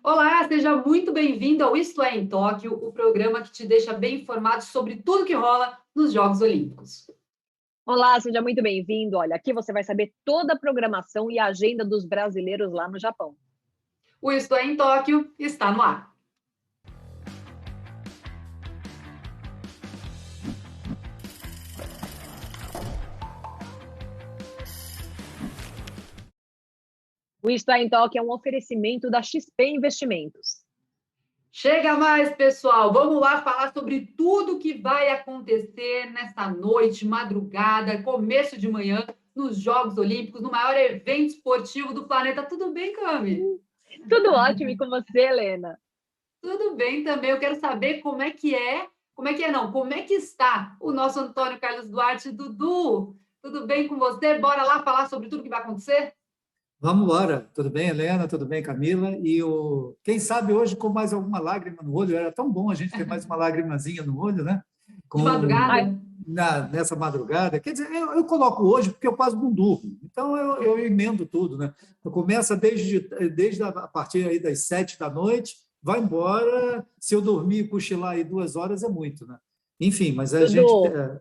Olá, seja muito bem-vindo ao Isto é em Tóquio, o programa que te deixa bem informado sobre tudo que rola nos Jogos Olímpicos. Olá, seja muito bem-vindo. Olha, aqui você vai saber toda a programação e a agenda dos brasileiros lá no Japão. O Isto é em Tóquio está no ar. O Isto é em Tóquio é um oferecimento da XP Investimentos. Chega mais, pessoal. Vamos lá falar sobre tudo que vai acontecer nesta noite, madrugada, começo de manhã, nos Jogos Olímpicos, no maior evento esportivo do planeta. Tudo bem, Cami? Tudo ótimo e com você, Helena? Tudo bem também. Eu quero saber como é que está o nosso Antônio Carlos Duarte. Dudu, tudo bem com você? Bora lá falar sobre tudo que vai acontecer? Vamos embora. Tudo bem, Helena? Tudo bem, Camila? Quem sabe hoje com mais alguma lágrima no olho. Era tão bom a gente ter mais uma lagrimazinha no olho, né? De Ai, madrugada? Nessa madrugada. Quer dizer, eu coloco hoje porque eu quase não durmo. Então, eu emendo tudo, né? Começa desde a partir aí das 7 da noite, vai embora. Se eu dormir e cochilar aí 2 horas, é muito, né? Enfim, mas a gente... Dudu,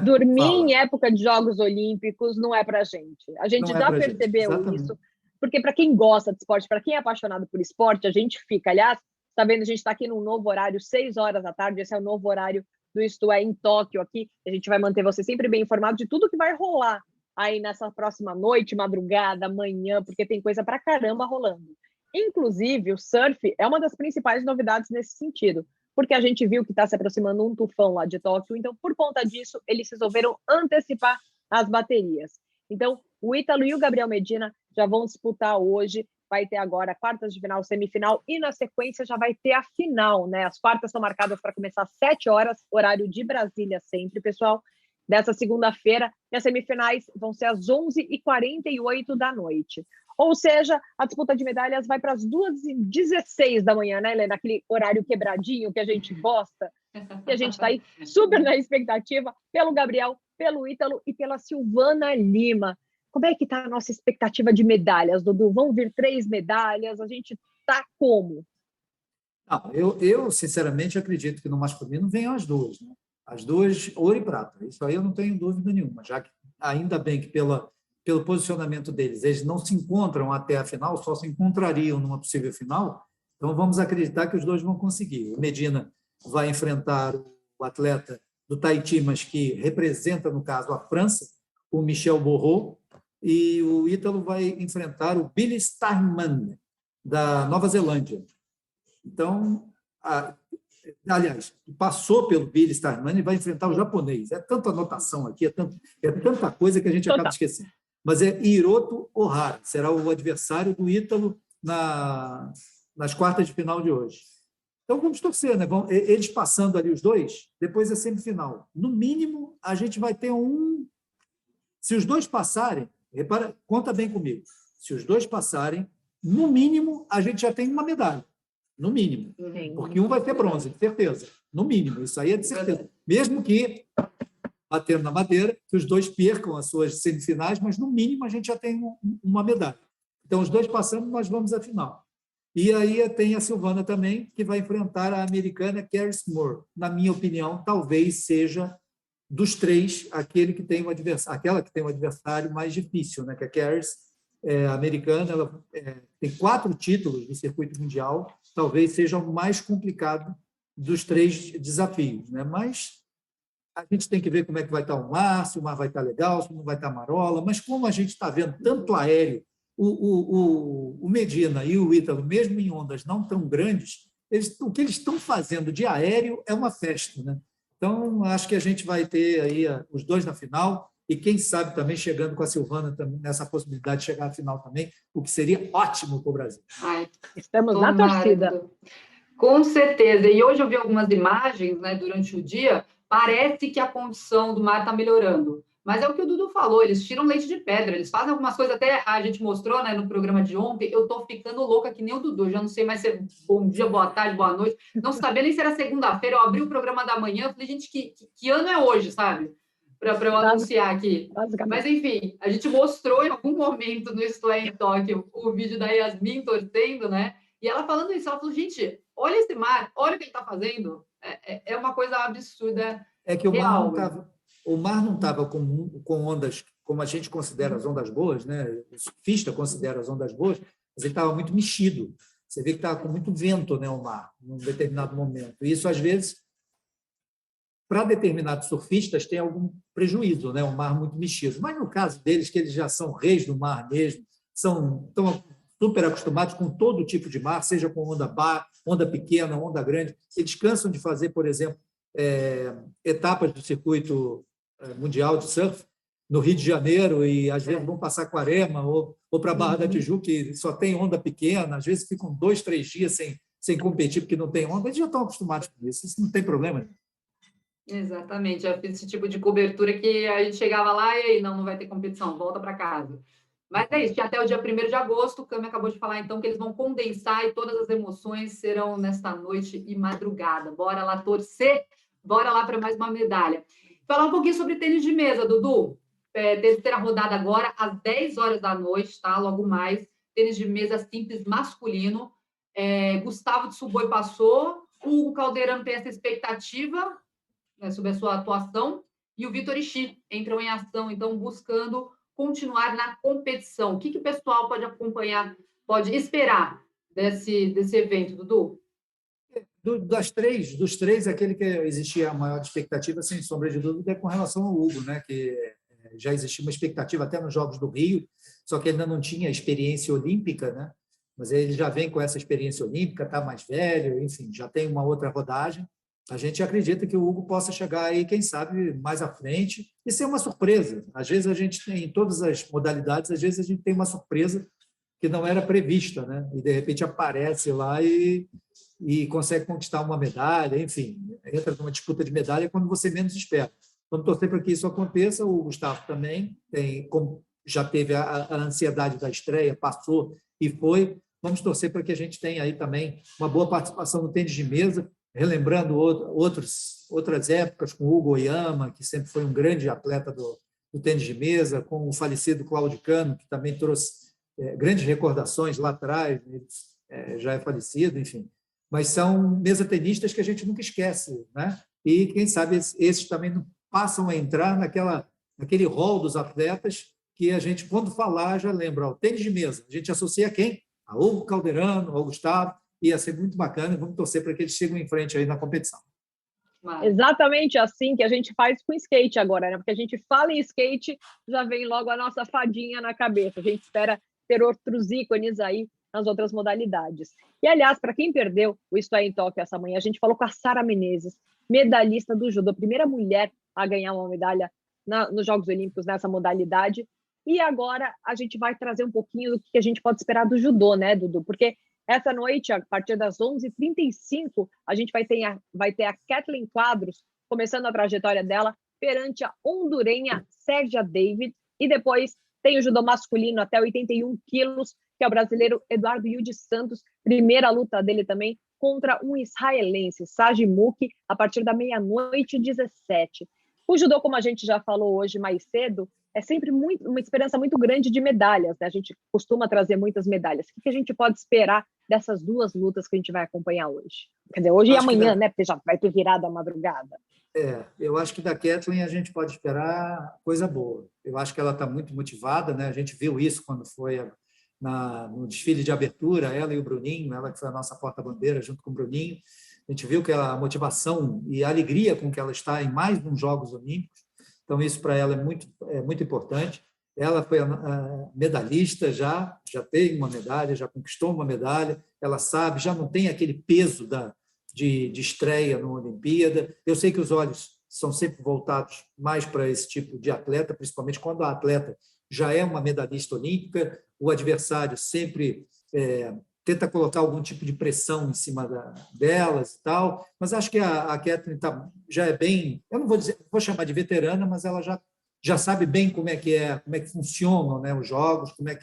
dormir em Fala. época de Jogos Olímpicos não é pra gente. A gente Não é já para gente. percebeu Exatamente. isso, porque para quem gosta de esporte, para quem é apaixonado por esporte, a gente fica. Aliás, está vendo, a gente está aqui num novo horário, 6 horas da tarde, esse é o novo horário do Isto é em Tóquio aqui. A gente vai manter você sempre bem informado de tudo que vai rolar aí nessa próxima noite, madrugada, manhã, porque tem coisa pra caramba rolando. Inclusive, o surf é uma das principais novidades nesse sentido, porque a gente viu que está se aproximando um tufão lá de Tóquio, então, por conta disso, eles resolveram antecipar as baterias. Então, o Ítalo e o Gabriel Medina já vão disputar hoje, vai ter agora quartas de final, semifinal, e na sequência já vai ter a final, né? As quartas são marcadas para começar às 7 horas, horário de Brasília sempre, pessoal, dessa segunda-feira, e as semifinais vão ser às 11h48 da noite. Ou seja, a disputa de medalhas vai para as 2h16 da manhã, né, Helena? Aquele horário quebradinho que a gente gosta. E a gente está aí super na expectativa pelo Gabriel, pelo Ítalo e pela Silvana Lima. Como é que está a nossa expectativa de medalhas, Dudu? Vão vir 3 medalhas? A gente está como? Não, eu, sinceramente, acredito que no masculino venham as duas, né? As duas, ouro e prata. Isso aí eu não tenho dúvida nenhuma, já que, ainda bem que pelo posicionamento deles, eles não se encontram até a final, só se encontrariam numa possível final, então vamos acreditar que os dois vão conseguir. O Medina vai enfrentar o atleta do Tahiti, mas que representa, no caso, a França, o Michel Borro, e o Ítalo vai enfrentar o Billy Starman, da Nova Zelândia. Então, aliás, passou pelo Billy Starman e vai enfrentar o japonês. É tanta anotação aqui, é tanta coisa que a gente acaba esquecendo. Mas é Hiroto Ohara, será o adversário do Ítalo nas quartas de final de hoje. Então, vamos torcer, né? Eles passando ali os dois, depois é semifinal. No mínimo, a gente vai ter um... Se os dois passarem, repara, conta bem comigo, se os dois passarem, no mínimo, a gente já tem uma medalha. No mínimo. Sim. Porque um vai ter bronze, de certeza. No mínimo, isso aí é de certeza. Mesmo que, batendo na madeira, que os dois percam as suas semifinais, mas no mínimo a gente já tem uma medalha. Então, os dois passando, nós vamos à final. E aí tem a Silvana também, que vai enfrentar a americana Carrie Moore. Na minha opinião, talvez seja dos 3 aquela que tem um adversário mais difícil, né? Que a Carrie americana, ela tem 4 títulos do circuito mundial, talvez seja o mais complicado dos 3 desafios, né? Mas a gente tem que ver como é que vai estar o mar, se o mar vai estar legal, se não vai estar marola, mas como a gente está vendo tanto aéreo, o Medina e o Ítalo, mesmo em ondas não tão grandes, o que eles estão fazendo de aéreo é uma festa, né? Então, acho que a gente vai ter aí os dois na final, e quem sabe também chegando com a Silvana também, nessa possibilidade de chegar à final também, o que seria ótimo para o Brasil. Ai, Estamos na tomara, torcida. Dudu. Com certeza. E hoje eu vi algumas imagens, né, durante o dia, parece que a condição do mar está melhorando. Mas é o que o Dudu falou, eles tiram leite de pedra, eles fazem algumas coisas, até a gente mostrou, né, no programa de ontem, eu tô ficando louca que nem o Dudu, já não sei mais se é bom dia, boa tarde, boa noite, não sabia nem se era segunda-feira, eu abri o programa da manhã, eu falei, gente, que ano é hoje, sabe? Para eu anunciar aqui. Mas, Basicamente. enfim, a gente mostrou em algum momento no Isto é em Tóquio o vídeo da Yasmin torcendo, né? E ela falando isso, ela falou, gente, olha esse mar, olha o que ele está fazendo. É uma coisa absurda, É que real. O mar não estava com ondas como a gente considera as ondas boas, né? O surfista considera as ondas boas, mas ele estava muito mexido. Você vê que estava com muito vento, né, o mar, num determinado momento. E isso, às vezes, para determinados surfistas, tem algum prejuízo, né? O mar muito mexido. Mas no caso deles, que eles já são reis do mar mesmo, estão super acostumados com todo tipo de mar, seja com onda pequena, onda grande. Eles cansam de fazer, por exemplo, etapas do circuito mundial de surf no Rio de Janeiro e às vezes vão passar Aquarema ou para a Barra da Tijuca, que só tem onda pequena, às vezes ficam 2, 3 dias sem competir porque não tem onda. Eles já estão acostumados com isso não tem problema. Exatamente, eu fiz esse tipo de cobertura que a gente chegava lá e aí, não vai ter competição, volta para casa. Mas é isso, que até o dia 1º de agosto, o Cami acabou de falar, então, que eles vão condensar e todas as emoções serão nesta noite e madrugada. Bora lá torcer, bora lá para mais uma medalha. Falar um pouquinho sobre tênis de mesa, Dudu. Terceira rodada agora, às 10 horas da noite, tá? Logo mais, tênis de mesa simples masculino. Gustavo de Suboi passou, o Hugo Calderano tem essa expectativa, né, sobre a sua atuação, e o Vitor Ishii entram em ação, então, buscando continuar na competição. O que o pessoal pode acompanhar, pode esperar desse evento, Dudu? Dos três, aquele que existia a maior expectativa, sem sombra de dúvida, é com relação ao Hugo, né? Que já existia uma expectativa até nos Jogos do Rio, só que ainda não tinha experiência olímpica, né? Mas ele já vem com essa experiência olímpica, está mais velho, enfim, já tem uma outra rodagem. A gente acredita que o Hugo possa chegar aí, quem sabe, mais à frente e ser uma surpresa. Às vezes a gente tem, em todas as modalidades, às vezes a gente tem uma surpresa que não era prevista, né? E de repente aparece lá e consegue conquistar uma medalha, enfim, entra numa disputa de medalha quando você menos espera. Vamos torcer para que isso aconteça. O Gustavo também já teve a ansiedade da estreia, passou e foi. Vamos torcer para que a gente tenha aí também uma boa participação no tênis de mesa, relembrando outras épocas, com o Hugo Oyama, que sempre foi um grande atleta do tênis de mesa, com o falecido Cláudio Cano, que também trouxe grandes recordações lá atrás, já é falecido, enfim. Mas são mesa-tenistas que a gente nunca esquece, né? E, quem sabe, esses também não passam a entrar naquele rol dos atletas que a gente, quando falar, já lembra. O tênis de mesa, a gente associa a quem? A Hugo Calderano, ao Gustavo. Ia ser muito bacana, vamos torcer para que eles sigam em frente aí na competição. Exatamente assim que a gente faz com skate agora, né? Porque a gente fala em skate, já vem logo a nossa fadinha na cabeça. A gente espera ter outros ícones aí nas outras modalidades. E, aliás, para quem perdeu o Isto É em Tóquio essa manhã, a gente falou com a Sara Menezes, medalhista do judô, a primeira mulher a ganhar uma medalha nos Jogos Olímpicos nessa modalidade. E agora a gente vai trazer um pouquinho do que a gente pode esperar do judô, né, Dudu? Porque essa noite, a partir das 11h35, a gente vai ter a Kathleen Quadros começando a trajetória dela perante a hondurenha Sérgia David. E depois tem o judô masculino até 81 quilos, que é o brasileiro Eduardo Yudi Santos. Primeira luta dele também contra um israelense, Saji Muki, a partir da 00h17. O judô, como a gente já falou hoje mais cedo, é sempre uma esperança muito grande de medalhas, né? A gente costuma trazer muitas medalhas. O que a gente pode esperar dessas duas lutas que a gente vai acompanhar hoje? Quer dizer, hoje e amanhã, né? Porque já vai ter virado a madrugada. Eu acho que da Kathleen a gente pode esperar coisa boa. Eu acho que ela está muito motivada, né? A gente viu isso quando foi no desfile de abertura, ela e o Bruninho, ela que foi a nossa porta-bandeira junto com o Bruninho. A gente viu que a motivação e a alegria com que ela está em mais uns Jogos Olímpicos. Então, isso para ela é muito importante. Ela foi a medalhista, já tem uma medalha, já conquistou uma medalha, ela sabe, já não tem aquele peso de estreia na Olimpíada. Eu sei que os olhos são sempre voltados mais para esse tipo de atleta, principalmente quando a atleta já é uma medalhista olímpica, o adversário sempre tenta colocar algum tipo de pressão em cima delas e tal, mas acho que a Kathleen já é bem, eu não vou chamar de veterana, mas ela já sabe bem como é que funcionam, né, os jogos, como é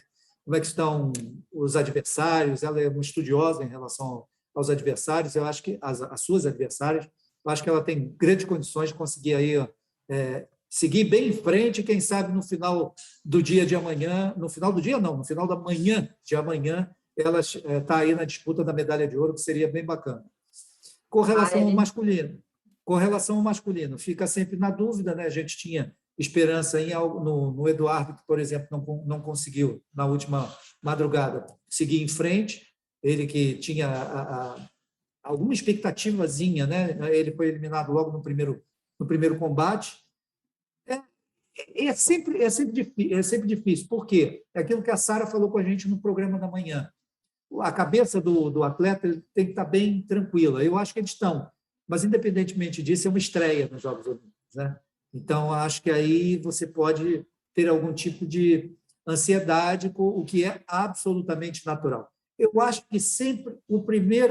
que estão os adversários. Ela é uma estudiosa em relação aos adversários. Eu acho que as suas adversárias, eu acho que ela tem grandes condições de conseguir aí seguir bem em frente, quem sabe no final do dia de amanhã, no final do dia não, no final da manhã de amanhã, ela está aí na disputa da medalha de ouro, que seria bem bacana. Com relação ao masculino, fica sempre na dúvida, né? A gente tinha esperança em algo no Eduardo, que, por exemplo, não conseguiu, na última madrugada, seguir em frente. Ele que tinha alguma expectativazinha, né? Ele foi eliminado logo no primeiro combate. É sempre difícil. Por quê? É aquilo que a Sara falou com a gente no programa da manhã. A cabeça do atleta tem que estar bem tranquila. Eu acho que eles estão, mas, independentemente disso, é uma estreia nos Jogos Olímpicos, né? Então, acho que aí você pode ter algum tipo de ansiedade, o que é absolutamente natural. Eu acho que sempre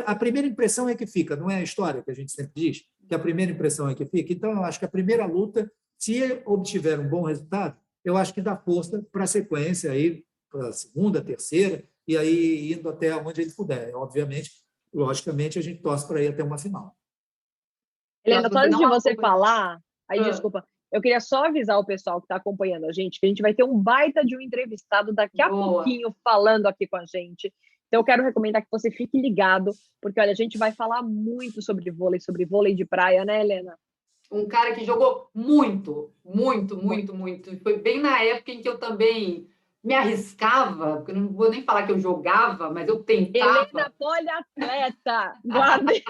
a primeira impressão é que fica, não é a história que a gente sempre diz, que a primeira impressão é que fica. Então, eu acho que a primeira luta, se obtiver um bom resultado, eu acho que dá força para a sequência, aí, para a segunda, terceira, e aí indo até onde ele puder. Obviamente, logicamente, a gente torce para ir até uma final. Helena, só antes de você falar, desculpa, eu queria só avisar o pessoal que está acompanhando a gente que a gente vai ter um baita de um entrevistado daqui a pouquinho falando aqui com a gente. Então, eu quero recomendar que você fique ligado, porque, olha, a gente vai falar muito sobre vôlei de praia, né, Helena? Um cara que jogou muito. Foi bem na época em que eu também me arriscava, porque eu não vou nem falar que eu jogava, mas eu tentava. Helena poliatleta, guardei.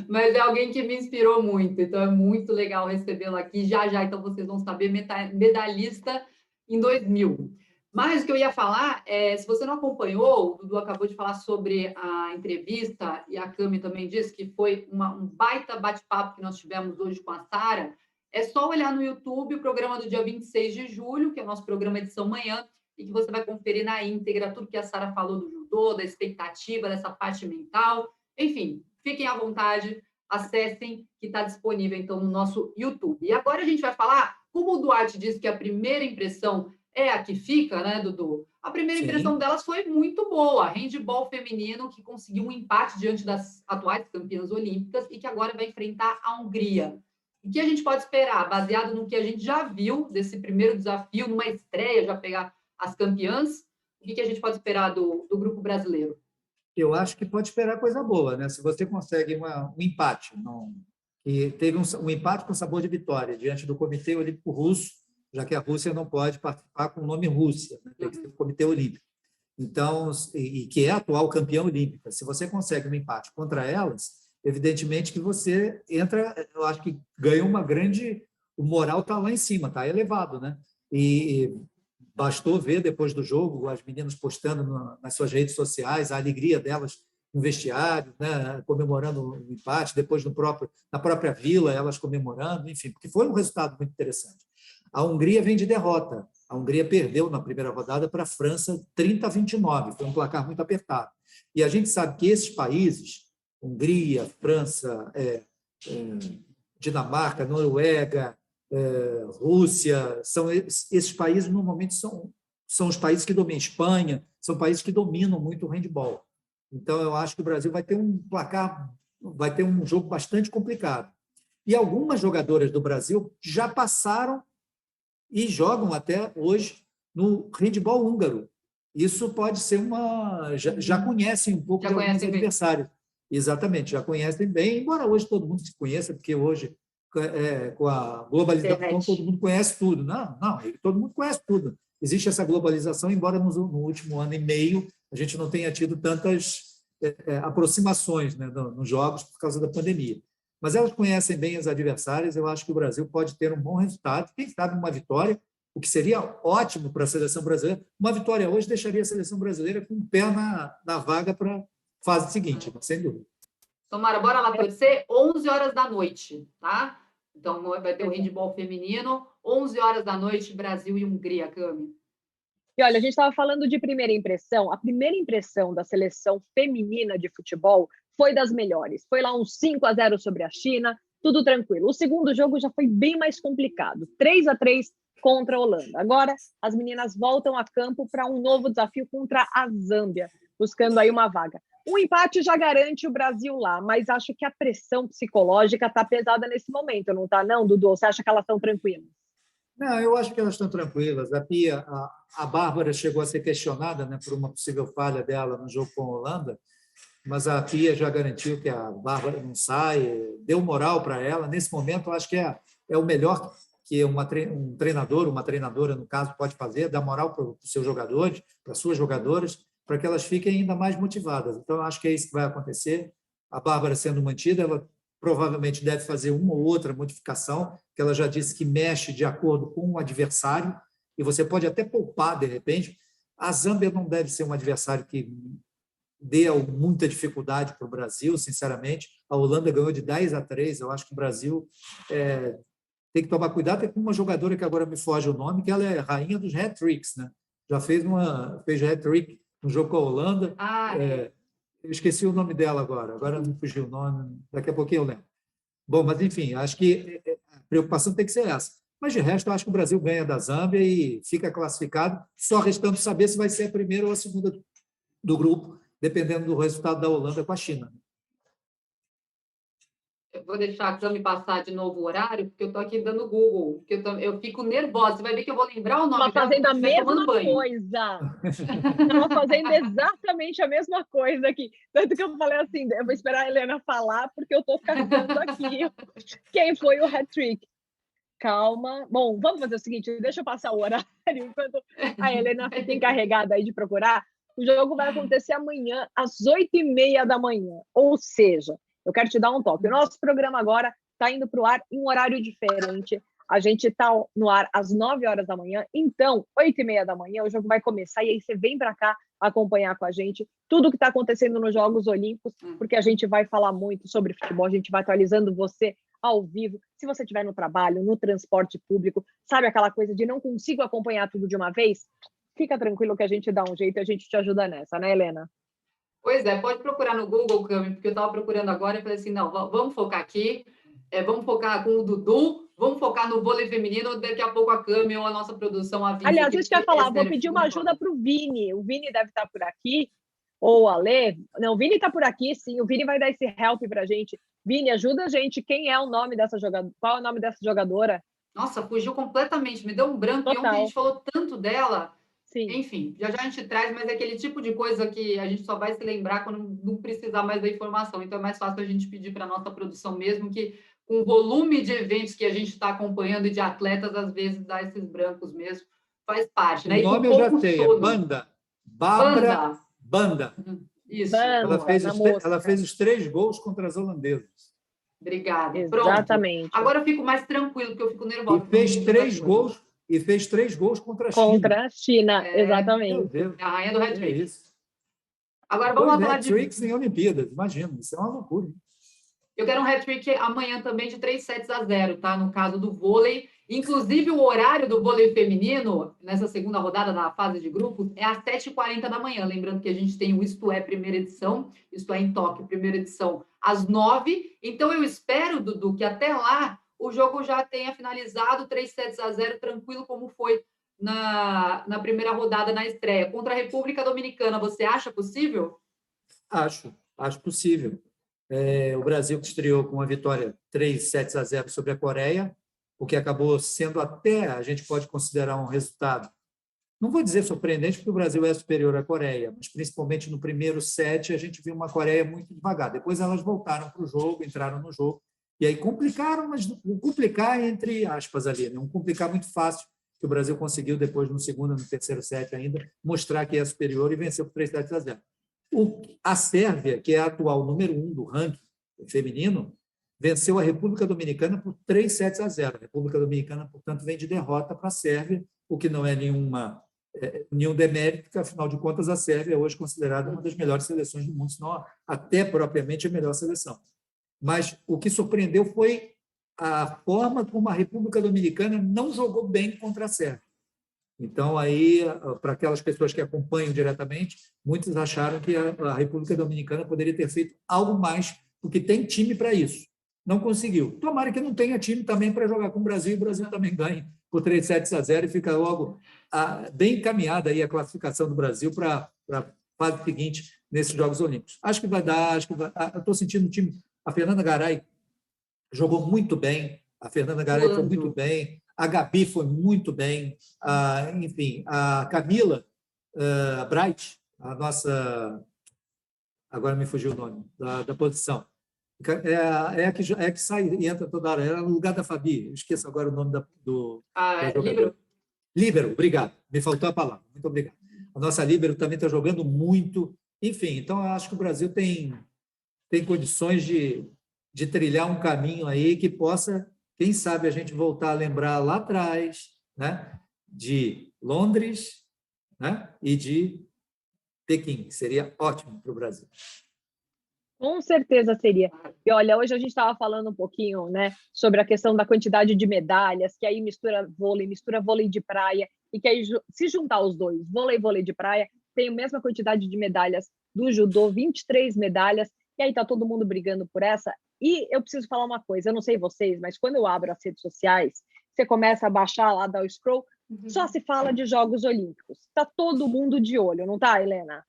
Mas é alguém que me inspirou muito, então é muito legal recebê-lo aqui. Já, então vocês vão saber, medalhista em 2000. Mas o que eu ia falar é, se você não acompanhou, o Dudu acabou de falar sobre a entrevista, e a Cami também disse que foi um baita bate-papo que nós tivemos hoje com a Sara. É só olhar no YouTube o programa do dia 26 de julho, que é o nosso programa Edição Manhã, e que você vai conferir na íntegra tudo que a Sara falou do judô, da expectativa, dessa parte mental. Enfim, fiquem à vontade, acessem, que está disponível, então, no nosso YouTube. E agora a gente vai falar, como o Duarte disse que a primeira impressão é a que fica, né, Dudu? A primeira impressão delas foi muito boa. Handball feminino, que conseguiu um empate diante das atuais campeãs olímpicas e que agora vai enfrentar a Hungria. O que a gente pode esperar, baseado no que a gente já viu desse primeiro desafio, numa estreia, já pegar as campeãs? O que a gente pode esperar do grupo brasileiro? Eu acho que pode esperar coisa boa, né? Se você consegue um empate, que teve um empate com sabor de vitória diante do Comitê Olímpico Russo, já que a Rússia não pode participar com o nome Rússia, né? Tem que ser o Comitê Olímpico. Então, e que é a atual campeã olímpica. Se você consegue um empate contra elas, evidentemente que você entra, eu acho que ganha uma grande... O moral está lá em cima, está elevado, né? E bastou ver, depois do jogo, as meninas postando nas suas redes sociais a alegria delas no vestiário, né, comemorando o empate, depois na própria vila, elas comemorando, enfim, porque foi um resultado muito interessante. A Hungria vem de derrota. A Hungria perdeu na primeira rodada para a França 30-29, foi um placar muito apertado. E a gente sabe que esses países, Hungria, França, Dinamarca, Noruega, Rússia, esses países normalmente são os países que dominam, Espanha, são países que dominam muito o handball. Então, eu acho que o Brasil vai ter um placar, vai ter um jogo bastante complicado. E algumas jogadoras do Brasil já passaram e jogam até hoje no handball húngaro. Isso pode ser já conhecem um pouco de alguns adversários. Exatamente, já conhecem bem, embora hoje todo mundo se conheça, porque hoje com a globalização, todo mundo conhece tudo. Não, todo mundo conhece tudo. Existe essa globalização, embora no último ano e meio a gente não tenha tido tantas aproximações, né, nos jogos por causa da pandemia. Mas elas conhecem bem as adversárias, eu acho que o Brasil pode ter um bom resultado, quem sabe uma vitória, o que seria ótimo para a seleção brasileira. Uma vitória hoje deixaria a seleção brasileira com o pé na vaga para a fase seguinte, sem dúvida. Tomara, bora lá torcer, 11 horas da noite, tá? Então, vai ter o handball feminino, 11 horas da noite, Brasil e Hungria, Cami. E olha, a gente estava falando de primeira impressão. A primeira impressão da seleção feminina de futebol foi das melhores. Foi lá uns 5-0 sobre a China, tudo tranquilo. O segundo jogo já foi bem mais complicado, 3-3 contra a Holanda. Agora, as meninas voltam a campo para um novo desafio contra a Zâmbia, buscando aí uma vaga. Um empate já garante o Brasil lá, mas acho que a pressão psicológica está pesada nesse momento, não está não, Dudu? Você acha que elas estão tranquilas? Não, eu acho que elas estão tranquilas. A Pia, a Bárbara chegou a ser questionada, né, por uma possível falha dela no jogo com a Holanda, mas a Pia já garantiu que a Bárbara não sai, deu moral para ela. Nesse momento, eu acho que é o melhor que um treinador, uma treinadora, no caso, pode fazer, dar moral para os seus jogadores, para as suas jogadoras, para que elas fiquem ainda mais motivadas. Então, eu acho que é isso que vai acontecer. A Bárbara sendo mantida, ela provavelmente deve fazer uma ou outra modificação, que ela já disse que mexe de acordo com o adversário, e você pode até poupar, de repente. A Zâmbia não deve ser um adversário que dê muita dificuldade para o Brasil, sinceramente. A Holanda ganhou de 10-3, eu acho que o Brasil tem que tomar cuidado. Tem uma jogadora que agora me foge o nome, que ela é rainha dos hat-tricks, né? Já fez hat-trick no jogo com a Holanda. Eu esqueci o nome dela agora não fugiu o nome, daqui a pouquinho eu lembro. Bom, mas enfim, acho que a preocupação tem que ser essa. Mas de resto, eu acho que o Brasil ganha da Zâmbia e fica classificado, só restando saber se vai ser a primeira ou a segunda do grupo, dependendo do resultado da Holanda com a China. Eu vou deixar a Cami passar de novo o horário, porque eu estou aqui dando Google, porque eu fico nervosa. Você vai ver que eu vou lembrar o nome dela fazendo a mesma banho. coisa. Estava fazendo exatamente a mesma coisa aqui. Tanto que eu falei assim, eu vou esperar a Helena falar, porque eu estou carregando aqui quem foi o hat-trick. Calma. Bom, vamos fazer o seguinte, deixa eu passar o horário, enquanto a Helena fica encarregada aí de procurar. O jogo vai acontecer amanhã, às 8h30 da manhã. Ou seja, eu quero te dar um toque. O nosso programa agora está indo para o ar em um horário diferente. A gente está no ar às 9 horas da manhã. Então, 8h30 da manhã, o jogo vai começar. E aí você vem para cá acompanhar com a gente tudo o que está acontecendo nos Jogos Olímpicos, porque a gente vai falar muito sobre futebol. A gente vai atualizando você ao vivo. Se você estiver no trabalho, no transporte público, sabe aquela coisa de não consigo acompanhar tudo de uma vez? Fica tranquilo que a gente dá um jeito e a gente te ajuda nessa, né, Helena? Pois é, pode procurar no Google, Cami, porque eu estava procurando agora e falei assim, não, vamos focar aqui, vamos focar com o Dudu, vamos focar no vôlei feminino, daqui a pouco a Cami ou a nossa produção avisa. Aliás, isso que eu ia falar, vou pedir uma ajuda para o Vini. O Vini deve estar por aqui, ou a Lê. Não, o Vini está por aqui, sim. O Vini vai dar esse help para a gente. Vini, ajuda a gente. Quem é o nome dessa jogadora? Qual é o nome dessa jogadora? Nossa, fugiu completamente, me deu um branco. Total. E ontem a gente falou tanto dela. Sim. Enfim, já a gente traz, mas é aquele tipo de coisa que a gente só vai se lembrar quando não precisar mais da informação. Então, é mais fácil a gente pedir para a nossa produção mesmo, que com o volume de eventos que a gente está acompanhando e de atletas, às vezes dá esses brancos mesmo. Faz parte, né? O nome eu já sei, é Banda. Bárbara Banda. Isso. Banda, ela fez os 3 gols contra as holandesas. Obrigada. Exatamente. Pronto. Agora eu fico mais tranquilo, porque eu fico nervosa. E fez 3 gols contra a China. Contra a China, exatamente. Meu Deus. A rainha do hat-trick. É isso. Agora vamos falar de hat-tricks em Olimpíadas, imagina, isso é uma loucura. Eu quero um hat-trick amanhã também de 3-0, tá? No caso do vôlei. Inclusive, o horário do vôlei feminino, nessa segunda rodada da fase de grupos, é às 7h40 da manhã. Lembrando que a gente tem o Isto É primeira edição, Isto É em Tóquio, primeira edição, às 9h. Então, eu espero, Dudu, que até lá o jogo já tenha finalizado 3-0, tranquilo, como foi na primeira rodada, na estreia. Contra a República Dominicana, você acha possível? Acho possível. O Brasil que estreou com uma vitória 3-0 sobre a Coreia, o que acabou sendo até, a gente pode considerar um resultado, não vou dizer surpreendente, porque o Brasil é superior à Coreia, mas principalmente no primeiro set a gente viu uma Coreia muito devagar. Depois elas voltaram para o jogo, entraram no jogo, e aí complicaram, mas um complicar entre aspas ali, né? Um complicar muito fácil, que o Brasil conseguiu depois no segundo e no terceiro set ainda, mostrar que é superior e venceu por 3-0. A Sérvia, que é a atual número 1 do ranking feminino, venceu a República Dominicana por 3-0. A República Dominicana, portanto, vem de derrota para a Sérvia, o que não é nenhum demérito, porque, afinal de contas, a Sérvia é hoje considerada uma das melhores seleções do mundo, se não até propriamente a melhor seleção. Mas o que surpreendeu foi a forma como a República Dominicana não jogou bem contra a Sérvia. Então, aí, para aquelas pessoas que acompanham diretamente, muitos acharam que a República Dominicana poderia ter feito algo mais, porque tem time para isso. Não conseguiu. Tomara que não tenha time também para jogar com o Brasil, e o Brasil também ganhe por 3-0 e fica logo bem encaminhada aí a classificação do Brasil para a fase seguinte nesses Jogos Olímpicos. Acho que vai dar, eu estou sentindo o time. A Fernanda Garay jogou muito bem, foi muito bem. a Gabi foi muito bem, enfim, a Camila Bright, a nossa... Agora me fugiu o nome da posição. É a que sai e entra toda hora. Era no lugar da Fabi. Eu esqueço agora o nome do Líbero. Líbero, obrigado. Me faltou a palavra. Muito obrigado. A nossa Líbero também está jogando muito. Enfim, então eu acho que o Brasil tem condições de trilhar um caminho aí que possa, quem sabe, a gente voltar a lembrar lá atrás, né, de Londres, né, e de Pequim, que seria ótimo para o Brasil. Com certeza seria. E olha, hoje a gente estava falando um pouquinho, né, sobre a questão da quantidade de medalhas, que aí mistura vôlei de praia, e que aí, se juntar os dois, vôlei de praia, tem a mesma quantidade de medalhas do judô, 23 medalhas, e aí tá todo mundo brigando por essa. E eu preciso falar uma coisa, eu não sei vocês, mas quando eu abro as redes sociais, você começa a baixar lá, dar o scroll, só se fala de Jogos Olímpicos. Tá todo mundo de olho, não tá, Helena?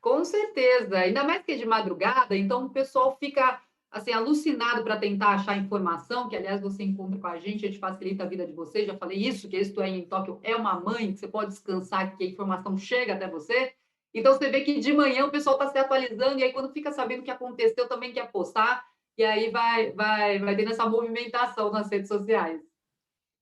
Com certeza, ainda mais que é de madrugada, então o pessoal fica assim alucinado para tentar achar informação, que aliás você encontra com a gente facilita a vida de vocês. Já falei isso, que Isto É em Tóquio é uma mãe, que você pode descansar, que a informação chega até você. Então você vê que de manhã o pessoal está se atualizando, e aí quando fica sabendo o que aconteceu, também quer postar, e aí vai tendo essa movimentação nas redes sociais.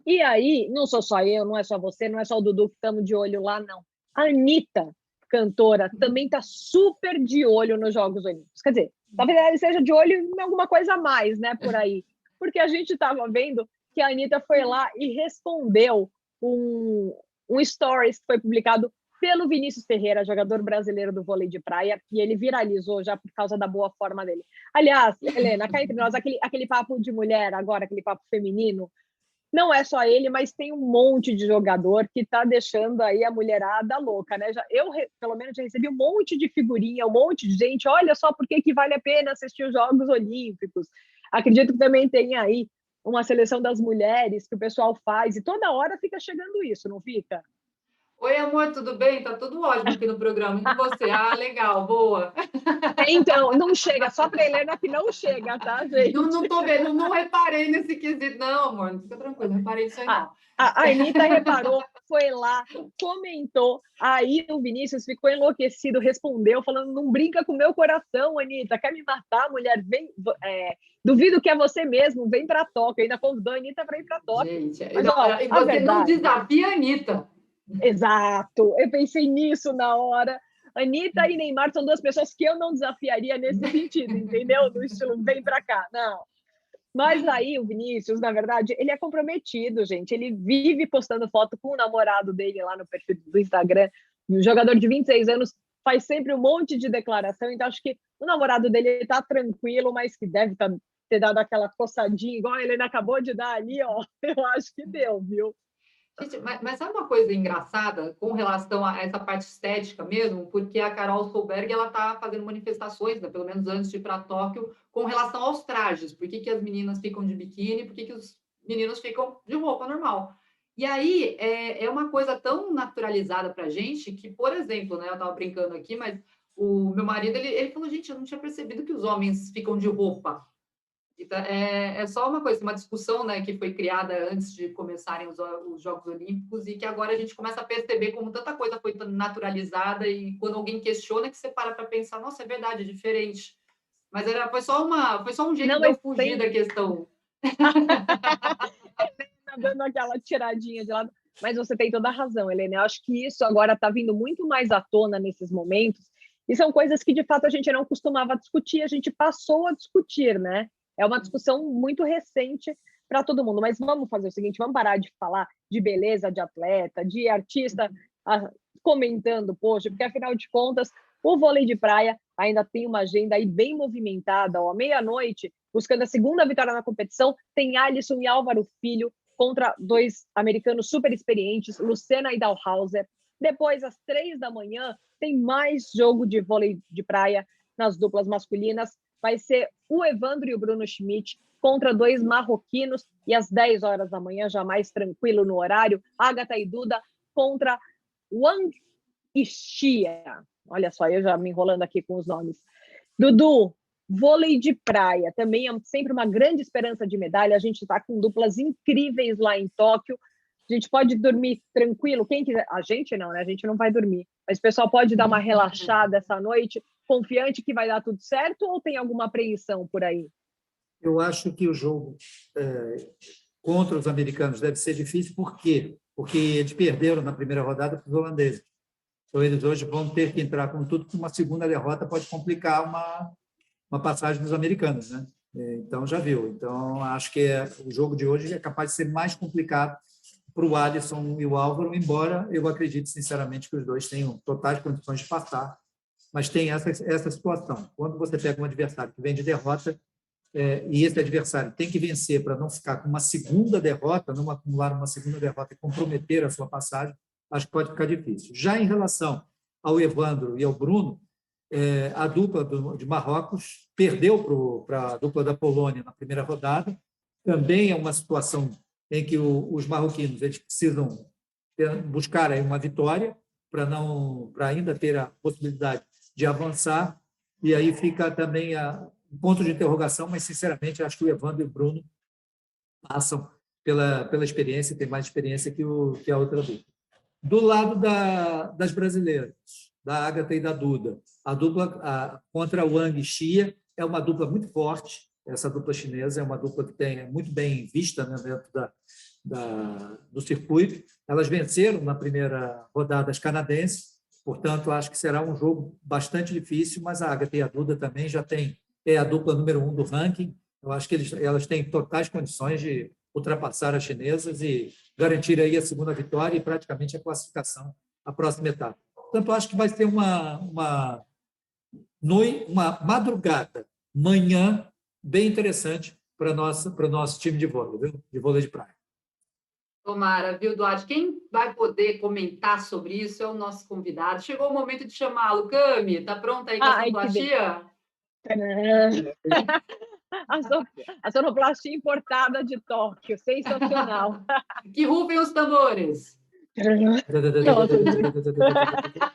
E aí, não sou só eu, não é só você, não é só o Dudu que estamos de olho lá, não. A Anitta, cantora, também está super de olho nos Jogos Olímpicos. Quer dizer, talvez ela seja de olho em alguma coisa a mais, né, por aí. Porque a gente estava vendo que a Anitta foi lá e respondeu um stories que foi publicado pelo Vinícius Ferreira, jogador brasileiro do vôlei de praia, e ele viralizou já por causa da boa forma dele. Aliás, Helena, cá entre nós, aquele papo de mulher agora, aquele papo feminino, não é só ele, mas tem um monte de jogador que está deixando aí a mulherada louca, né? Eu, pelo menos, já recebi um monte de figurinha, um monte de gente. Olha só por que vale a pena assistir os Jogos Olímpicos. Acredito que também tem aí uma seleção das mulheres que o pessoal faz, e toda hora fica chegando isso, não fica? Oi, amor, tudo bem? Tá tudo ótimo aqui no programa. E com você? Ah, legal, boa. Então, não chega, só para Helena que não chega, tá, gente? Não tô vendo, não reparei nesse quesito. Não, amor, não fica tranquilo, não reparei nisso aí, não. A Anitta reparou, foi lá, comentou, aí o Vinícius ficou enlouquecido, respondeu, falando, não brinca com o meu coração, Anitta, quer me matar, mulher? Vem, duvido que é você mesmo, vem para Tóquio. Ainda convidou a Anitta para ir para Tóquio. Gente, mas, e você não desafia a Anitta. Exato, eu pensei nisso na hora. Anitta e Neymar são duas pessoas que eu não desafiaria nesse sentido, entendeu? Do estilo, vem para cá, não. Mas aí o Vinícius, na verdade, ele é comprometido, gente. Ele vive postando foto com o namorado dele lá no perfil do Instagram. Um jogador de 26 anos faz sempre um monte de declaração, então acho que o namorado dele está tranquilo, mas que deve ter dado aquela coçadinha, igual a Helena acabou de dar ali, ó. Eu acho que deu, viu? Gente, mas sabe uma coisa engraçada com relação a essa parte estética mesmo? Porque a Carol Solberg, ela está fazendo manifestações, né, pelo menos antes de ir para Tóquio, com relação aos trajes. Por que as meninas ficam de biquíni? Por que os meninos ficam de roupa normal? E aí é uma coisa tão naturalizada para a gente que, por exemplo, né, eu estava brincando aqui, mas o meu marido, ele falou, gente, eu não tinha percebido que os homens ficam de roupa. Então, é só uma coisa, uma discussão, né, que foi criada antes de começarem os Jogos Olímpicos e que agora a gente começa a perceber como tanta coisa foi naturalizada e quando alguém questiona que você para pensar, nossa, é verdade, é diferente. Mas foi só um jeito de eu fugir da questão. Tá dando aquela tiradinha de lado. Mas você tem toda a razão, Helena. Eu acho que isso agora está vindo muito mais à tona nesses momentos e são coisas que, de fato, a gente não costumava discutir, a gente passou a discutir, né? É uma discussão muito recente para todo mundo. Mas vamos fazer o seguinte, vamos parar de falar de beleza de atleta, de artista comentando, poxa, porque, afinal de contas, o vôlei de praia ainda tem uma agenda aí bem movimentada. À meia-noite, buscando a segunda vitória na competição, tem Alisson e Álvaro Filho contra dois americanos super experientes, Lucena e Dalhauser. Depois, às 3 da manhã, tem mais jogo de vôlei de praia nas duplas masculinas. Vai ser o Evandro e o Bruno Schmidt contra dois marroquinos. E às 10 horas da manhã, já mais tranquilo no horário, Agatha e Duda contra Wang e Xia. Olha só, eu já me enrolando aqui com os nomes. Dudu, vôlei de praia também é sempre uma grande esperança de medalha. A gente está com duplas incríveis lá em Tóquio. A gente pode dormir tranquilo? Quem quiser. A gente não, né? A gente não vai dormir. Mas o pessoal pode dar uma relaxada essa noite, confiante que vai dar tudo certo, ou tem alguma apreensão por aí? Eu acho que o jogo contra os americanos deve ser difícil. Por quê? Porque eles perderam na primeira rodada para os holandeses. Então, eles hoje vão ter que entrar com tudo, que uma segunda derrota pode complicar uma passagem dos americanos, né? Então, já viu. Então, acho que o jogo de hoje é capaz de ser mais complicado para o Alisson e o Álvaro, embora eu acredite, sinceramente, que os dois tenham totais condições de passar, mas tem essa situação. Quando você pega um adversário que vem de derrota, e esse adversário tem que vencer para não ficar com uma segunda derrota, não acumular uma segunda derrota e comprometer a sua passagem, acho que pode ficar difícil. Já em relação ao Evandro e ao Bruno, a dupla de Marrocos perdeu para a dupla da Polônia na primeira rodada. Também é uma situação em que os marroquinos eles precisam buscar aí uma vitória para ainda ter a possibilidade de avançar. E aí fica também um ponto de interrogação, mas, sinceramente, acho que o Evandro e o Bruno passam pela experiência, tem mais experiência que a outra dupla. Do lado das brasileiras, da Agatha e da Duda, a dupla contra o Wang e Xia é uma dupla muito forte. Essa dupla chinesa é uma dupla que é muito bem vista, né, dentro do circuito. Elas venceram na primeira rodada as canadenses, portanto, acho que será um jogo bastante difícil, mas a Agatha e a Duda também já é a dupla número 1 do ranking. Eu acho que elas têm totais condições de ultrapassar as chinesas e garantir aí a segunda vitória e praticamente a classificação à próxima etapa. Portanto, acho que vai ser uma madrugada, manhã, bem interessante para o nosso time de vôlei, viu? De vôlei de praia. Tomara, viu, Duarte? Quem vai poder comentar sobre isso é o nosso convidado. Chegou o momento de chamá-lo. Cami, está pronta aí com a sonoplastia? A sonoplastia importada de Tóquio, sensacional. Que rufem os tambores.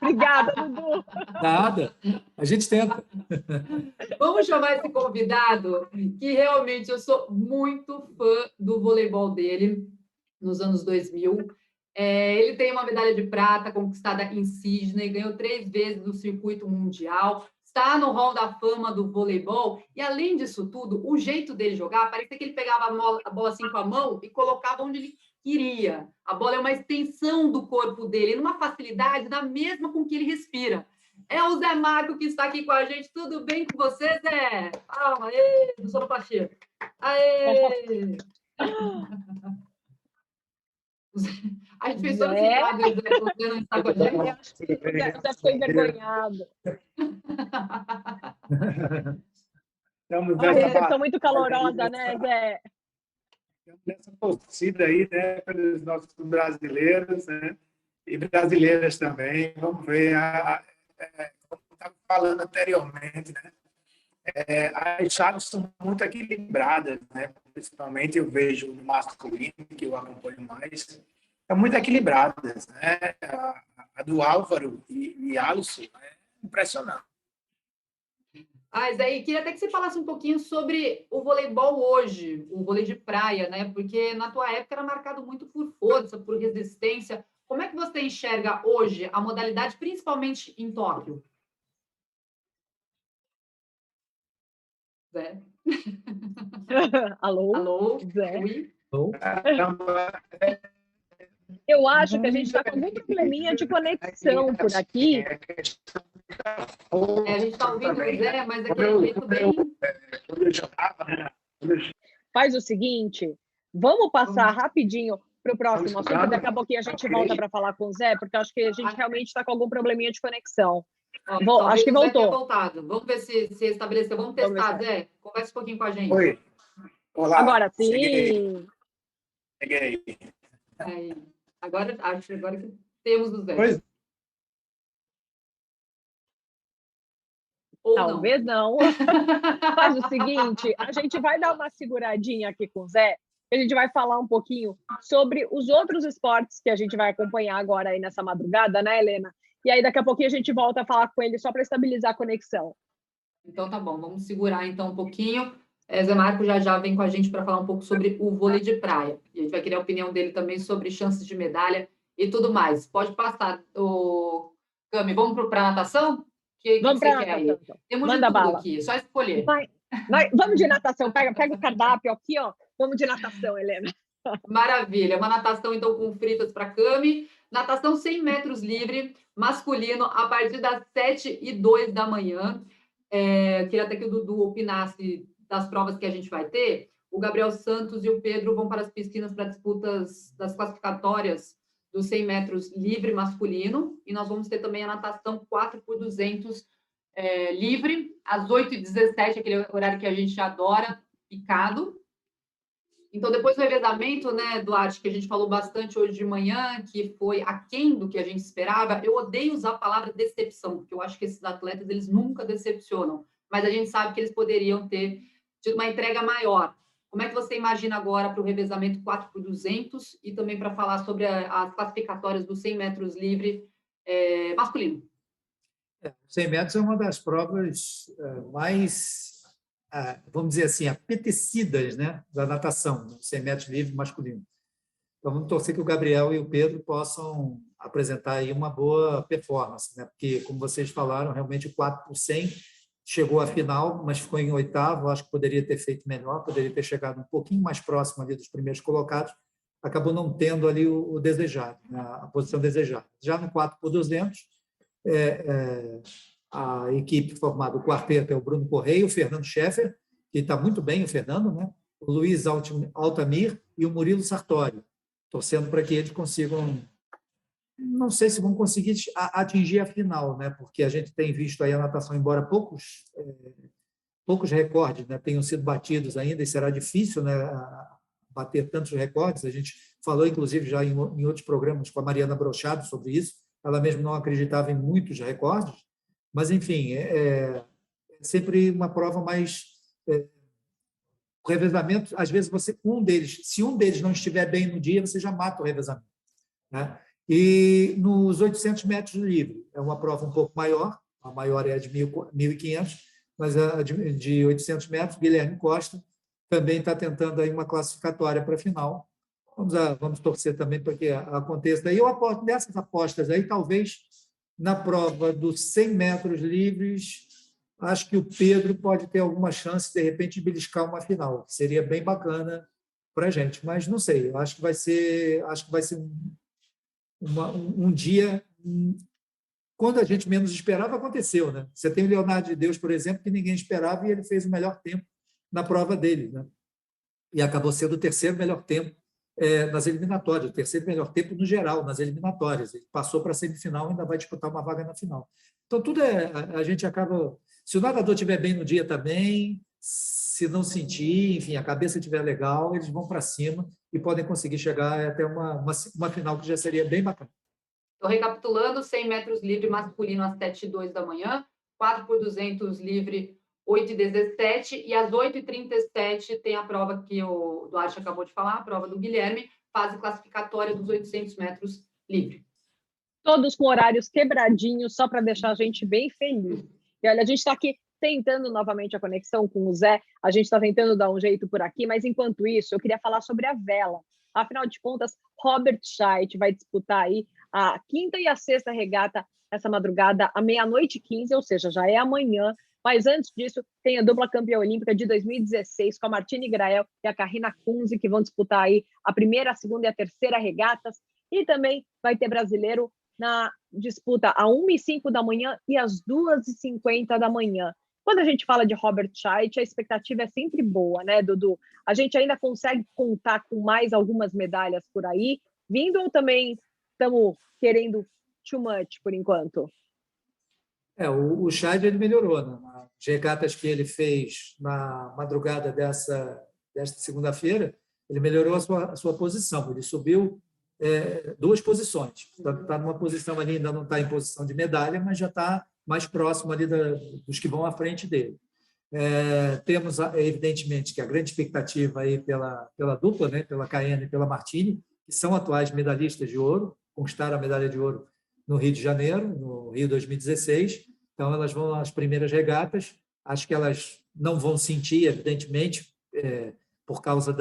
Obrigada, Dudu. Nada, a gente tenta. Vamos chamar esse convidado, que realmente eu sou muito fã do voleibol dele nos anos 2000. Ele tem uma medalha de prata conquistada em Sydney, ganhou 3 vezes no circuito mundial, está no hall da fama do voleibol, e além disso tudo, o jeito dele jogar, parecia que ele pegava a bola assim com a mão e colocava onde ele queria. A bola é uma extensão do corpo dele, numa facilidade da mesma com que ele respira. É o Zé Marco que está aqui com a gente. Tudo bem com você, Zé? Palma, aê, do sonoplastia. Aê! A gente fez todo esse quadro, Zé, você não está com a gente? Já ficou envergonhado. Vocês são muito calorosa, né, Zé? Nessa torcida aí, né, pelos nossos brasileiros, né, e brasileiras também. Vamos ver, como estava falando anteriormente, né, as chaves são muito equilibradas, né, principalmente eu vejo no masculino, que eu acompanho mais, são muito equilibradas, né, a do Álvaro e Alisson é impressionante. Mas aí, queria até que você falasse um pouquinho sobre o voleibol hoje, o vôlei de praia, né? Porque na tua época era marcado muito por força, por resistência. Como é que você enxerga hoje a modalidade, principalmente em Tóquio? Zé? Alô? Alô? Zé? Oi? Eu acho que a gente está com algum probleminha de conexão por aqui. A gente está ouvindo o Zé, mas aquele jeito bem... Faz o seguinte, vamos passar rapidinho para o próximo assunto, daqui a pouquinho a gente volta para falar com o Zé, porque acho que a gente realmente está com algum probleminha de conexão. Acho que voltou. Vamos ver se estabeleceu. Vamos testar, Zé. Conversa um pouquinho com a gente. Oi. Olá. Agora sim. Cheguei. Agora que temos o Zé. Pois. Ou talvez não. Faz o seguinte, a gente vai dar uma seguradinha aqui com o Zé, a gente vai falar um pouquinho sobre os outros esportes que a gente vai acompanhar agora aí nessa madrugada, né, Helena? E aí daqui a pouquinho a gente volta a falar com ele só para estabilizar a conexão. Então tá bom, vamos segurar então um pouquinho. Zé Marco já vem com a gente para falar um pouco sobre o vôlei de praia. E a gente vai querer a opinião dele também sobre chances de medalha e tudo mais. Pode passar, o Cami, vamos para a natação? O que Vamos você para a quer natação, aí? então. Temos Manda de tudo bala. aqui, é só escolher. Vamos de natação, pega o cardápio aqui, ó. Vamos de natação, Helena. Maravilha, uma natação então com fritas para Cami. Natação 100 metros livre, masculino, a partir das 7h02 da manhã. Queria até que o Dudu opinasse das provas que a gente vai ter. O Gabriel Santos e o Pedro vão para as piscinas para disputas das classificatórias dos 100 metros livre masculino. E nós vamos ter também a natação 4x200 livre, às 8h17, aquele horário que a gente adora, picado. Então, depois do revezamento, né, Duarte, que a gente falou bastante hoje de manhã, que foi aquém do que a gente esperava, eu odeio usar a palavra decepção, porque eu acho que esses atletas, eles nunca decepcionam, mas a gente sabe que eles poderiam ter tido uma entrega maior. Como é que você imagina agora para o revezamento 4x200 e também para falar sobre as classificatórias dos 100 metros livre masculino? 100 metros é uma das provas mais, vamos dizer assim, apetecidas, né, da natação, 100 metros livre masculino. Então, vamos torcer que o Gabriel e o Pedro possam apresentar aí uma boa performance, né? Porque, como vocês falaram, realmente o 4x100 chegou à final, mas ficou em oitavo. Acho que poderia ter feito melhor, poderia ter chegado um pouquinho mais próximo ali dos primeiros colocados. Acabou não tendo ali o desejado, né? A posição desejada. Já no 4x200, a equipe formada, o quarteto é o Bruno Correia, o Fernando Scheffer, que está muito bem, o Fernando, né? O Luiz Altamir e o Murilo Sartori, torcendo para que eles consigam, não sei se vão conseguir atingir a final, né? Porque a gente tem visto aí a natação, embora poucos recordes, né, tenham sido batidos ainda, e será difícil, né, bater tantos recordes. A gente falou, inclusive, já em outros programas com a Mariana Brochado sobre isso. Ela mesma não acreditava em muitos recordes, mas, enfim, é sempre uma prova mais... o revezamento, às vezes, se um deles não estiver bem no dia, você já mata o revezamento, né? E nos 800 metros livre, é uma prova um pouco maior, a maior é a de 1.500, mas a de 800 metros, Guilherme Costa também está tentando aí uma classificatória para a final. Vamos torcer também para que aconteça. E eu aposto nessas apostas aí, talvez na prova dos 100 metros livres, acho que o Pedro pode ter alguma chance, de repente, de beliscar uma final. Seria bem bacana para a gente, mas não sei. Eu acho que vai ser um dia, quando a gente menos esperava, aconteceu, né? Você tem o Leonardo de Deus, por exemplo, que ninguém esperava, e ele fez o melhor tempo na prova dele, né? E acabou sendo o terceiro melhor tempo nas eliminatórias, o terceiro melhor tempo no geral, nas eliminatórias. Ele passou para a semifinal e ainda vai disputar uma vaga na final. Então, tudo a gente acaba... Se o nadador estiver bem no dia, também. Se não sentir, enfim, a cabeça estiver legal, eles vão para cima e podem conseguir chegar até uma final que já seria bem bacana. Estou recapitulando: 100 metros livre masculino às 7h02 da manhã, 4x200 livre 8h17, e às 8h37 tem a prova que o Duarte acabou de falar, a prova do Guilherme, fase classificatória dos 800 metros livre. Todos com horários quebradinhos, só para deixar a gente bem feliz. E olha, a gente está aqui tentando novamente a conexão com o Zé, a gente está tentando dar um jeito por aqui, mas enquanto isso, eu queria falar sobre a vela. Afinal de contas, Robert Scheidt vai disputar aí a quinta e a sexta regata essa madrugada, à 00h15, ou seja, já é amanhã. Mas antes disso, tem a dupla campeã olímpica de 2016, com a Martine Grael e a Karina Kunze, que vão disputar aí a primeira, a segunda e a terceira regatas. E também vai ter brasileiro na disputa às 1h05 da manhã e às 2h50 da manhã. Quando a gente fala de Robert Scheidt, a expectativa é sempre boa, né, Dudu? A gente ainda consegue contar com mais algumas medalhas por aí, vindo, ou também estamos querendo too much por enquanto? O Scheidt, ele melhorou, né? As regatas que ele fez na madrugada desta segunda-feira, ele melhorou a sua posição. Ele subiu 2 posições. Está numa posição ali, ainda não está em posição de medalha, mas já está mais próximo ali dos que vão à frente dele. Temos, evidentemente, que a grande expectativa aí pela dupla, né? Pela Caiane e pela Martine, que são atuais medalhistas de ouro, conquistaram a medalha de ouro no Rio de Janeiro, no Rio 2016. Então, elas vão às primeiras regatas. Acho que elas não vão sentir, evidentemente, por causa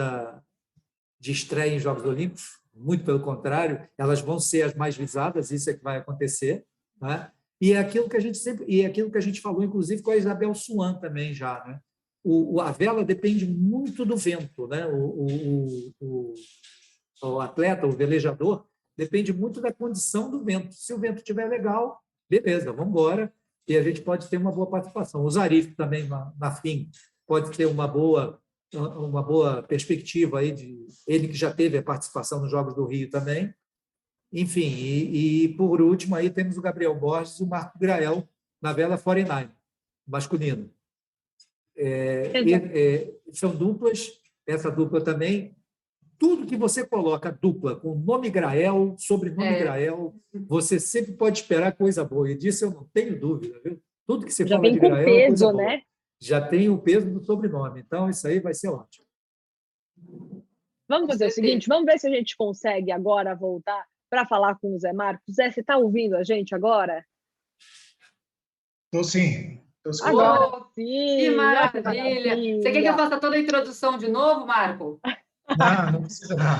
de estreia em Jogos Olímpicos, muito pelo contrário, elas vão ser as mais visadas, isso é que vai acontecer, né? E é aquilo que a gente falou, inclusive, com a Isabel Suan também já, né? A vela depende muito do vento, né? O atleta, o velejador, depende muito da condição do vento. Se o vento estiver legal, beleza, vamos embora, e a gente pode ter uma boa participação. O Zarif também, na FIM, pode ter uma boa perspectiva aí ele que já teve a participação nos Jogos do Rio também. Enfim, e por último aí temos o Gabriel Borges e o Marco Grael na vela 49, masculino. São duplas, essa dupla também, tudo que você coloca dupla com nome Grael, sobrenome Grael, você sempre pode esperar coisa boa, e disso eu não tenho dúvida, viu? Tudo que você Já fala vem de com Grael é coisa peso, boa. né? Já tem o peso do sobrenome, então isso aí vai ser ótimo. Vamos fazer o seguinte, vamos ver se a gente consegue agora voltar para falar com o Zé Marcos. Zé, você está ouvindo a gente agora? Estou sim. Agora sim. Que maravilha. Você quer que eu faça toda a introdução de novo, Marco? Não precisa não.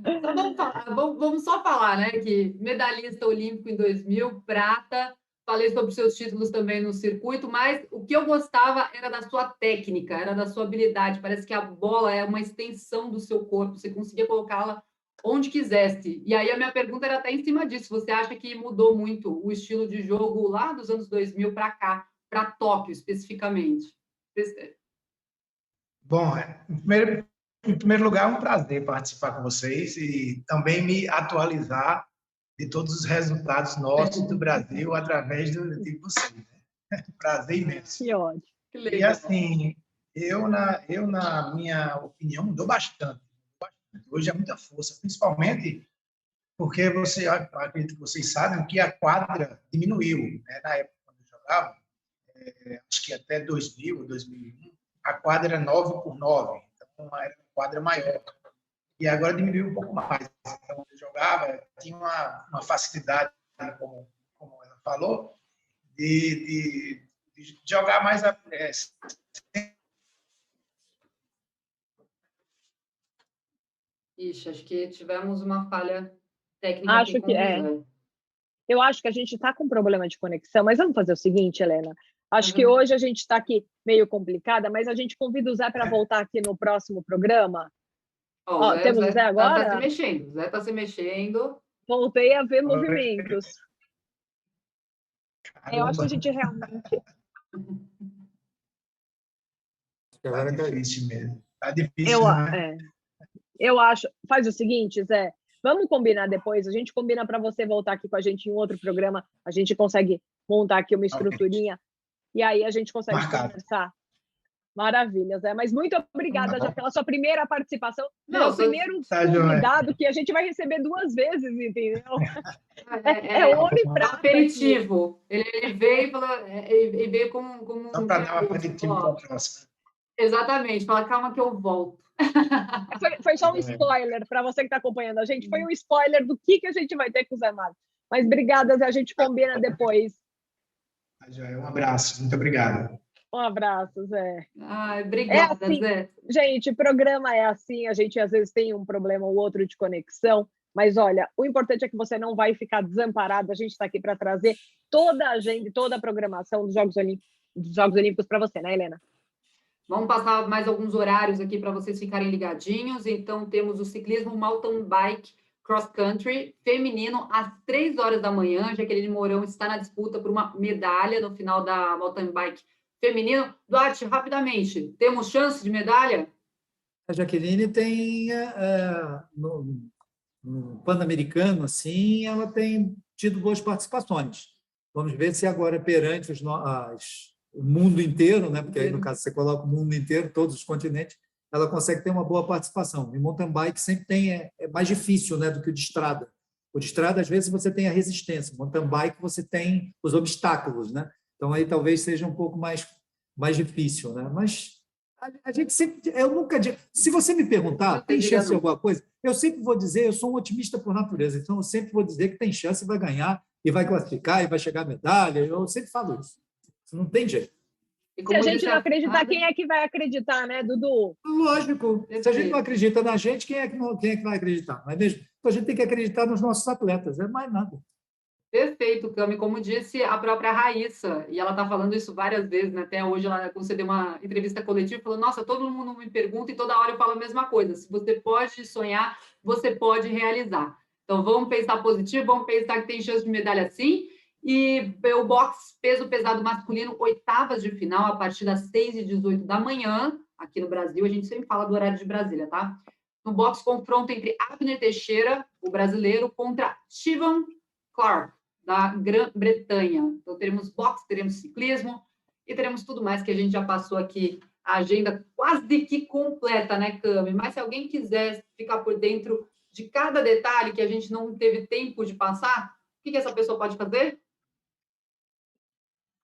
Então vamos só falar, né, que medalhista olímpico em 2000, prata, falei sobre seus títulos também no circuito, mas o que eu gostava era da sua técnica, era da sua habilidade, parece que a bola é uma extensão do seu corpo, você conseguia colocá-la onde quisesse. E aí a minha pergunta era até em cima disso, você acha que mudou muito o estilo de jogo lá dos anos 2000 para cá, para Tóquio especificamente? Bom, em primeiro lugar, é um prazer participar com vocês e também me atualizar de todos os resultados nossos do Brasil através de vocês. Né? Prazer imenso. Que ótimo. Que legal. E assim, eu na minha opinião, mudou bastante. Hoje é muita força, principalmente porque acredito que vocês sabem que a quadra diminuiu. Né? Na época, quando eu jogava, acho que até 2000, 2001, a quadra era 9x9, então era uma quadra maior. E agora diminuiu um pouco mais. Então, eu jogava, tinha uma facilidade, como ela falou, de jogar mais. Ixi, acho que tivemos uma falha técnica. Acho que Eu acho que a gente está com problema de conexão, mas vamos fazer o seguinte, Helena. Acho que hoje a gente está aqui meio complicada, mas a gente convida o Zé para voltar aqui no próximo programa. Temos o Zé agora? Está se mexendo. O Zé está se mexendo. Voltei a ver movimentos. Eu acho que a gente realmente... Está difícil mesmo. Está difícil, né? Eu acho... Faz o seguinte, Zé. Vamos combinar depois. A gente combina para você voltar aqui com a gente em outro programa. A gente consegue montar aqui uma estruturinha. E aí a gente consegue conversar. Maravilha, Zé. Mas muito obrigada já pela sua primeira participação. Não, o primeiro convidado que a gente vai receber 2 vezes, entendeu? Ouro e prata. Aperitivo. Ele veio e falou, ele veio como só para dar um aperitivo para o próximo. Exatamente. Fala, calma que eu volto. Foi só um spoiler para você que está acompanhando a gente. Foi um spoiler do que a gente vai ter com o Zé Marcos. Mas obrigada, Zé. A gente combina depois. Um abraço. Muito obrigado. Um abraço, Zé. Obrigada, assim, Zé. Gente, o programa é assim, a gente às vezes tem um problema ou outro de conexão, mas olha, o importante é que você não vai ficar desamparado, a gente está aqui para trazer toda a agenda, toda a programação dos Jogos Olímpicos para você, né, Helena? Vamos passar mais alguns horários aqui para vocês ficarem ligadinhos. Então, temos o ciclismo mountain bike cross country feminino às 3 horas da manhã. Jaqueline Mourão está na disputa por uma medalha no final da mountain bike feminino. Duarte, rapidamente, temos chance de medalha? A Jaqueline tem, no Pan-Americano, assim, ela tem tido boas participações. Vamos ver se agora, perante o mundo inteiro, né? Porque aí, no caso, você coloca o mundo inteiro, todos os continentes, ela consegue ter uma boa participação. E mountain bike sempre é mais difícil, né, do que o de estrada. O de estrada, às vezes, você tem a resistência. O mountain bike, você tem os obstáculos, né? Então, aí talvez seja um pouco mais difícil, né? Mas a gente sempre... Eu nunca digo... Se você me perguntar, tem chance de alguma coisa? Eu sempre vou dizer, eu sou um otimista por natureza, então eu sempre vou dizer que tem chance, vai ganhar, e vai classificar, e vai chegar a medalha. Eu sempre falo isso. Isso não tem jeito. Se a gente não acreditar, quem é que vai acreditar, né, Dudu? Lógico. Se a gente não acredita na gente, quem é que vai acreditar? Não é mesmo? Então, a gente tem que acreditar nos nossos atletas, é mais nada. Perfeito, Cami. Como disse a própria Raíssa, e ela está falando isso várias vezes, né? Até hoje ela concedeu uma entrevista coletiva, falou, nossa, todo mundo me pergunta e toda hora eu falo a mesma coisa. Se você pode sonhar, você pode realizar. Então, vamos pensar positivo, vamos pensar que tem chance de medalha sim. E o boxe peso pesado masculino, oitavas de final, a partir das 6h18 da manhã, aqui no Brasil, a gente sempre fala do horário de Brasília, tá? No boxe, confronto entre Abner Teixeira, o brasileiro, contra Steven Clark, da Grã-Bretanha. Então, teremos boxe, teremos ciclismo e teremos tudo mais que a gente já passou aqui. A agenda quase que completa, né, Cami? Mas se alguém quiser ficar por dentro de cada detalhe que a gente não teve tempo de passar, o que essa pessoa pode fazer?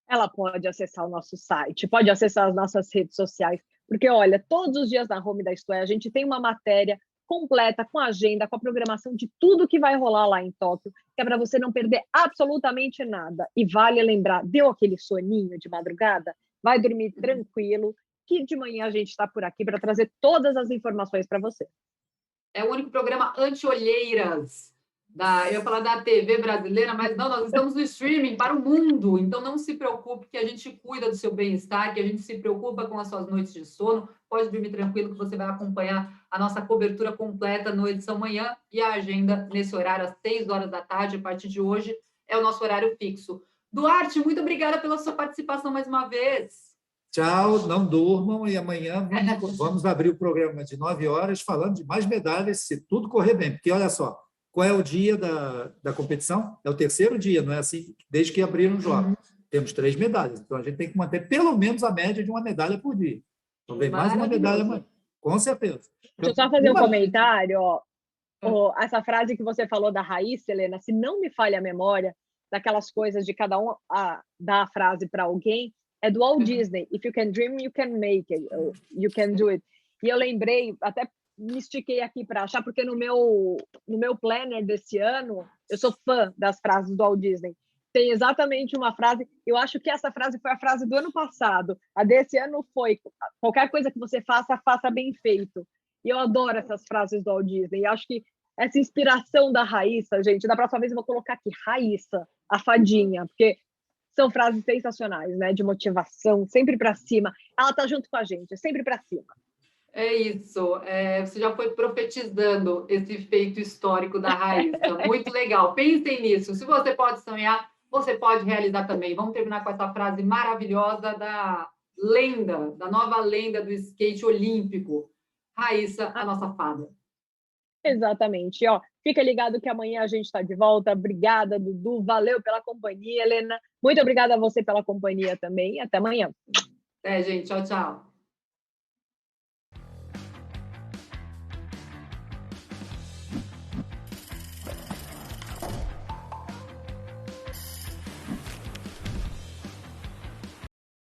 Ela pode acessar o nosso site, pode acessar as nossas redes sociais, porque, olha, todos os dias na home da Isto É, a gente tem uma matéria completa, com a agenda, com a programação de tudo que vai rolar lá em Tóquio, que é para você não perder absolutamente nada. E vale lembrar, deu aquele soninho de madrugada? Vai dormir tranquilo, que de manhã a gente está por aqui para trazer todas as informações para você. É o único programa anti-olheiras. Eu ia falar da TV brasileira, mas não, nós estamos no streaming para o mundo, então não se preocupe que a gente cuida do seu bem-estar, que a gente se preocupa com as suas noites de sono, pode dormir tranquilo que você vai acompanhar a nossa cobertura completa no Edição Manhã e a agenda nesse horário às 6h da tarde, a partir de hoje é o nosso horário fixo. Duarte, muito obrigada pela sua participação mais uma vez. Tchau, não durmam e amanhã vamos abrir o programa de 9h falando de mais medalhas, se tudo correr bem, porque olha só, qual é o dia da competição? É o terceiro dia, não é assim? Desde que abriram os jogos. Temos 3 medalhas. Então, a gente tem que manter pelo menos a média de uma medalha por dia. Então, vem mais uma medalha, com certeza. Deixa eu só fazer um comentário. Essa frase que você falou da Raíssa, Helena, se não me falha a memória, daquelas coisas de cada um dar a frase para alguém, é do Walt Disney. If you can dream, you can make it. You can do it. E eu lembrei, até me estiquei aqui para achar, porque no meu planner desse ano, eu sou fã das frases do Walt Disney. Tem exatamente uma frase, eu acho que essa frase foi a frase do ano passado, a desse ano foi, qualquer coisa que você faça, faça bem feito. E eu adoro essas frases do Walt Disney, e acho que essa inspiração da Raíssa, gente, da próxima vez eu vou colocar aqui, Raíssa, a fadinha, porque são frases sensacionais, né, de motivação, sempre para cima. Ela tá junto com a gente, sempre para cima. É isso, você já foi profetizando esse feito histórico da Raíssa, muito legal, pensem nisso, se você pode sonhar, você pode realizar também. Vamos terminar com essa frase maravilhosa da nova lenda do skate olímpico, Raíssa, a nossa fada. Exatamente, fica ligado que amanhã a gente está de volta, obrigada, Dudu, valeu pela companhia, Helena, muito obrigada a você pela companhia também, até amanhã. Gente, tchau, tchau.